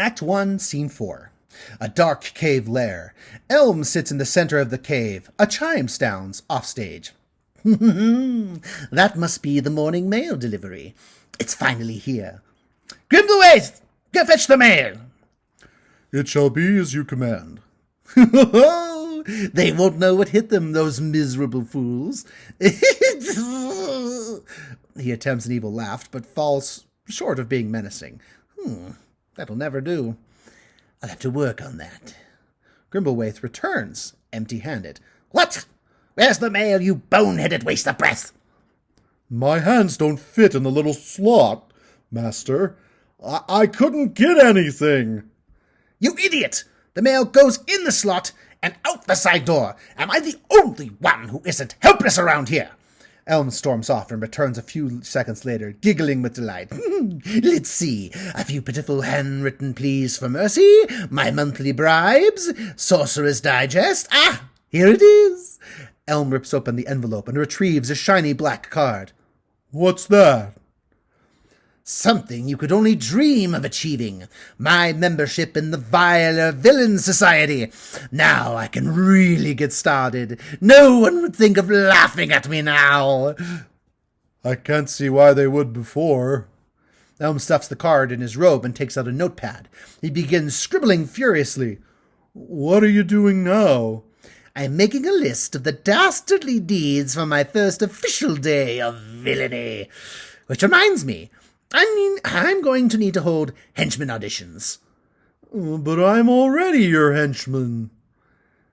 Act 1, Scene 4. A dark cave lair. Elm sits in the center of the cave. A chime sounds offstage. That must be the morning mail delivery. It's finally here. Grimblewaith, go fetch the mail. It shall be as you command. They won't know what hit them, those miserable fools. He attempts an evil laugh, but falls short of being menacing. That'll never do. I'll have to work on that. Grimblewaith returns, empty-handed. What? Where's the mail, you boneheaded waste of breath? My hands don't fit in the little slot, master. I couldn't get anything. You idiot! The mail goes in the slot and out the side door. Am I the only one who isn't helpless around here? Elm storms off and returns a few seconds later, giggling with delight. Let's see. A few pitiful handwritten pleas for mercy, my monthly bribes, Sorcerer's Digest. Ah, here it is. Elm rips open the envelope and retrieves a shiny black card. What's that? Something you could only dream of achieving. My membership in the Viler Villain Society. Now I can really get started. No one would think of laughing at me now. I can't see why they would before. Elm stuffs the card in his robe and takes out a notepad. He begins scribbling furiously. What are you doing now? I'm making a list of the dastardly deeds from my first official day of villainy. Which reminds me, I'm going to need to hold henchman auditions. But I'm already your henchman.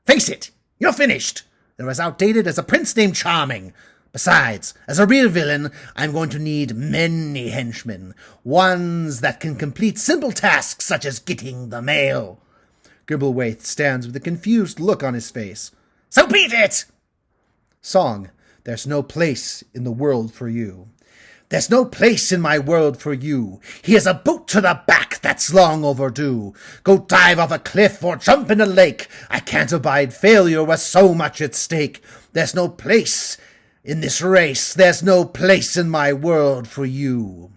Face it, you're finished. They're as outdated as a prince named Charming. Besides, as a real villain, I'm going to need many henchmen. Ones that can complete simple tasks such as getting the mail. Grimblewaith stands with a confused look on his face. So beat it! Song. There's no place in the world for you. There's no place in my world for you. Here's a boot to the back that's long overdue. Go dive off a cliff or jump in a lake. I can't abide failure with so much at stake. There's no place in this race. There's no place in my world for you.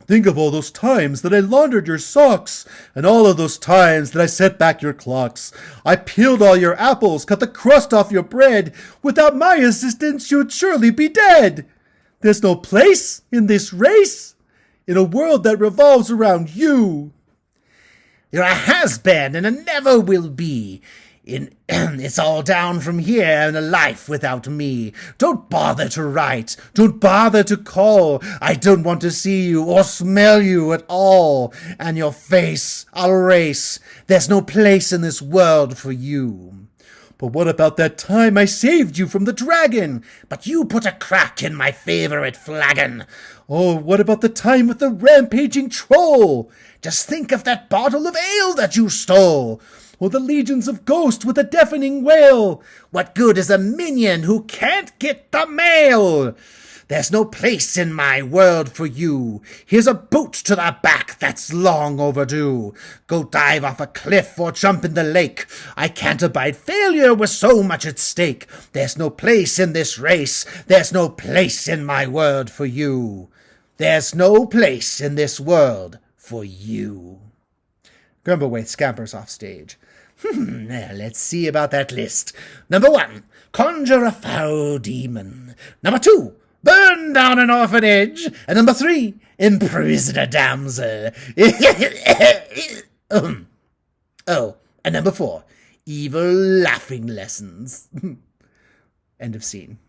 Think of all those times that I laundered your socks, and all of those times that I set back your clocks. I peeled all your apples, cut the crust off your bread. Without my assistance, you'd surely be dead. There's no place in this race, in a world that revolves around you. You're a has-been and a never will be. It's all down from here in a life without me. Don't bother to write. Don't bother to call. I don't want to see you or smell you at all. And your face I'll erase. There's no place in this world for you. But what about that time I saved you from the dragon? But you put a crack in my favorite flagon. Oh, what about the time with the rampaging troll? Just think of that bottle of ale that you stole. Or the legions of ghosts with a deafening wail. What good is a minion who can't get the mail? There's no place in my world for you. Here's a boot to the back that's long overdue. Go dive off a cliff or jump in the lake. I can't abide failure with so much at stake. There's no place in this race. There's no place in my world for you. There's no place in this world for you. Grimblewaith scampers off stage. Now let's see about that list. Number 1, conjure a foul demon. Number 2, burn down an orphanage. And number 3, imprison a damsel. Oh, and number 4, evil laughing lessons. End of scene.